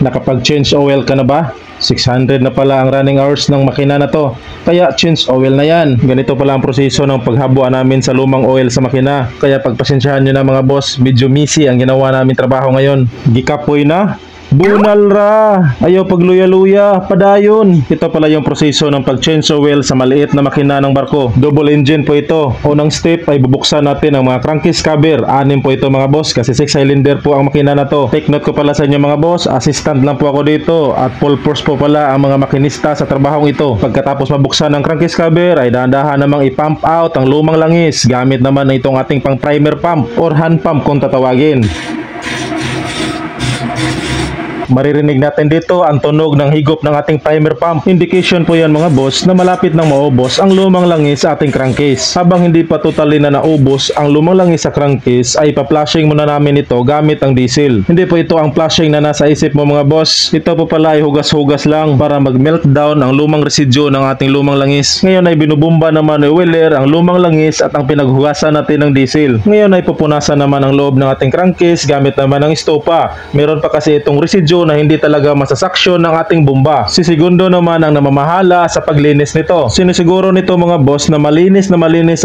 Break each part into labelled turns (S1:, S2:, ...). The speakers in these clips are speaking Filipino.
S1: Nakapag-change oil ka na ba? 600 na pala ang running hours ng makina na to. Kaya change oil na yan. Ganito pala ang proseso ng paghabuan namin sa lumang oil sa makina. Kaya pagpasensyahan nyo na mga boss, medyo messy ang ginawa namin trabaho ngayon. Gikapoy na. Bunal ra! Ayaw pagluya-luya, padayon. Ito pala yung proseso ng pag-change oil sa maliit na makina ng barko. Double engine po ito. Unang step ay bubuksan natin ang mga crankcase cover. 6 po ito mga boss kasi 6 cylinder po ang makina na to. Take note ko pala sa inyo mga boss, assistant lang po ako dito at full force po pala ang mga makinista sa trabahong ito. Pagkatapos mabuksan ang crankcase cover ay dahan-dahan namang i-pump out ang lumang langis gamit naman ng itong ating pang primer pump or hand pump kung tatawagin. Maririnig natin dito ang tunog ng higop ng ating primer pump. Indication po yan mga boss na malapit nang maubos ang lumang langis sa ating crankcase. Habang hindi pa totally na naubos ang lumang langis sa crankcase ay pa-flushing muna namin ito gamit ang diesel. Hindi po ito ang flushing na nasa isip mo mga boss. Ito po pala ay hugas-hugas lang para mag-meltdown ang lumang residue ng ating lumang langis. Ngayon ay binubumba naman ni oiler ang lumang langis at ang pinaghugasan natin ng diesel. Ngayon ay pupunasan naman ang loob ng ating crankcase gamit naman ng estopa. Meron pa kasi itong residue na hindi talaga masasaksyon ng ating bomba. Si Segundo naman ang namamahala sa paglinis nito. Sinisiguro nito mga boss na malinis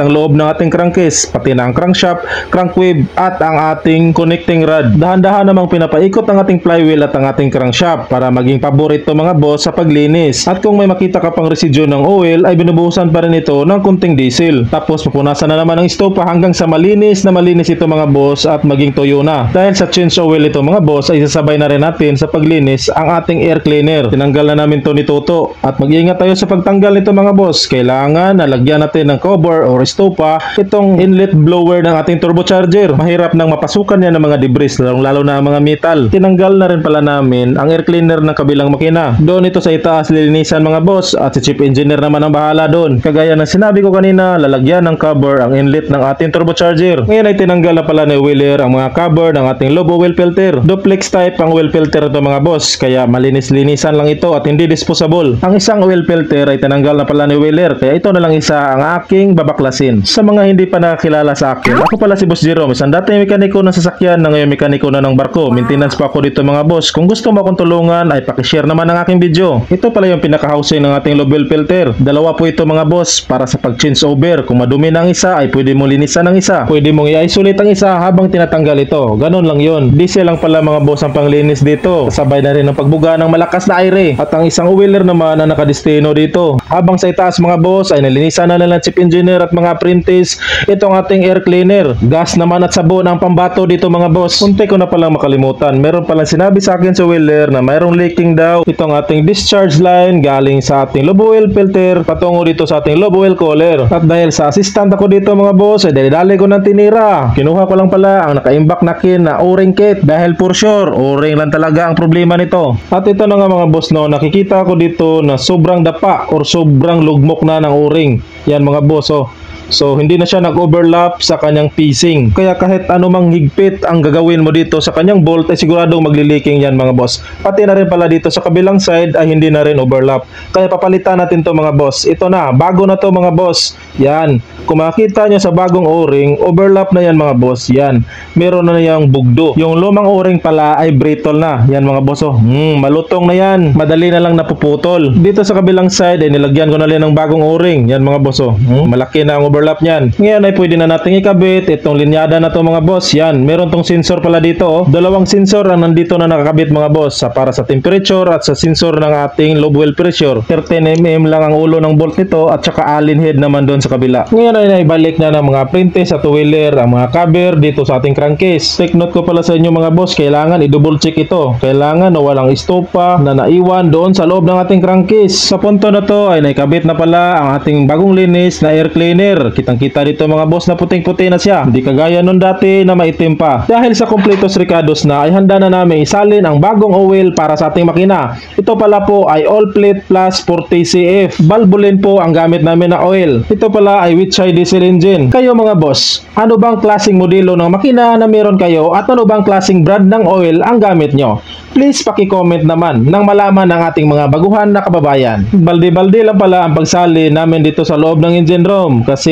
S1: ang loob ng ating crankcase, pati na ang crankshaft, crankwave at ang ating connecting rod. Dahan-dahan namang pinapaikot ang ating flywheel at ang ating crankshaft para maging paborito mga boss sa paglinis. At kung may makita ka pang residue ng oil ay binubuhusan pa rin ito ng kunting diesel. Tapos pupunasan na naman ang estopa hanggang sa malinis ito mga boss at maging tuyo na. Dahil sa change oil ito mga boss ay sasabay na rin natin sa paglinis ang ating air cleaner. Tinanggal na namin to ni Toto at mag-iingat tayo sa pagtanggal nito mga boss. Kailangan nalagyan natin ng cover o estopa itong inlet blower ng ating turbocharger. Mahirap nang mapasukan yan ng mga debris lalo na ang mga metal. Tinanggal na rin pala namin ang air cleaner ng kabilang makina. Doon ito sa itaas lilinisan mga boss at si chief engineer naman ang bahala doon. Kagaya ng sinabi ko kanina, lalagyan ng cover ang inlet ng ating turbocharger. Ngayon ay tinanggal na pala ni Wheeler ang mga cover ng ating lobo oil filter. Duplex type ang oil filter ito mga boss, kaya malinis-linisan lang ito at hindi disposable. Ang isang oil filter ay tinanggal na pala ni Wheeler, kaya ito na lang isa ang aking babaklasin. Sa mga hindi pa nakakilala sa akin, ako pala si Boss Jerome, isang dating mekaniko ng sasakyan na ngayon mekaniko na ng barko. Maintenance pa ako dito mga boss. Kung gusto mo akong tulungan ay pakishare naman ang aking video. Ito pala yung pinaka-housing ng ating lobe oil filter. Dalawa po ito mga boss para sa pag-change over. Kung madumi na ang isa ay pwede mong linisan ang isa. Pwede mong i-isolate ang isa habang tinatanggal ito. Ganon lang yon. Diesel lang pala mga boss ang panglinis dito. Sabay na rin ang pagbuga ng malakas na aire. At ang isang wheeler naman na nakadestino dito. Habang sa itaas mga boss ay nalinisan na ng chief engineer at mga apprentice itong ating air cleaner. Gas naman at sabon ang pambato dito mga boss. Unti ko na palang makalimutan. Meron palang sinabi sa akin sa wheeler na mayroong leaking daw itong ating discharge line galing sa ating lobe oil filter patungo dito sa ating lobe oil cooler. At dahil sa assistant ako dito mga boss ay dali-dali ko ng tinira. Kinuha ko lang pala ang naka-imbak na kin na o-ring kit dahil for sure o-ring lang talaga ang problema nito. At ito na nga mga boss no, nakikita ko dito na sobrang dapa or sobrang lugmok na ng o-ring. Yan mga boss oh. So hindi na siya nag-overlap sa kanyang piecing. Kaya kahit anumang higpit ang gagawin mo dito sa kanyang bolt ay siguradong magli-leaking yan mga boss. Pati na rin pala dito sa kabilang side ay hindi na rin overlap. Kaya papalitan natin to mga boss. Ito na, bago na to mga boss. Yan. Kung makita nyo sa bagong o-ring, overlap na yan mga boss. Yan. Meron na yung bugdo. Yung lumang o-ring pala ay brittle na. Yan mga boss oh. Malutong na yan. Madali na lang napuputol. Dito sa kabilang side ay nilagyan ko na rin ng bagong o-ring. Yan mga boss oh. Malaki na ang overlap niyan. Ngayon ay pwede na nating ikabit itong linyada na to mga boss. Yan. Meron tong sensor pala dito oh. Dalawang sensor ang nandito na nakakabit mga boss. Para sa temperature at sa sensor ng ating lobe oil pressure. 13 mm lang ang ulo ng bolt nito at saka allen head naman doon sa kabila. Ngayon ay naibalik na ng mga apprentice at wheeler ang mga cover dito sa ating crankcase. Take note ko pala sa inyo mga boss, kailangan i-double check ito. Kailangan na walang estopa na naiwan doon sa loob ng ating crankcase. Sa punto na to ay naikabit na pala ang ating bagong linis na air cleaner. Kitang-kita dito mga boss na puting-puti na siya. Hindi kagaya nun dati na maitim pa. Dahil sa completos ricados na ay handa na namin isalin ang bagong oil para sa ating makina. Ito pala po ay All Plate Plus 40 CF. Valvoline po ang gamit namin na oil. Ito pala ay Weichai diesel engine. Kayo mga boss, ano bang klaseng modelo ng makina na meron kayo at ano bang klaseng brand ng oil ang gamit nyo? Please paki-comment naman nang malaman ng ating mga baguhan na kababayan. Balde-balde lang pala ang pagsali namin dito sa loob ng engine room kasi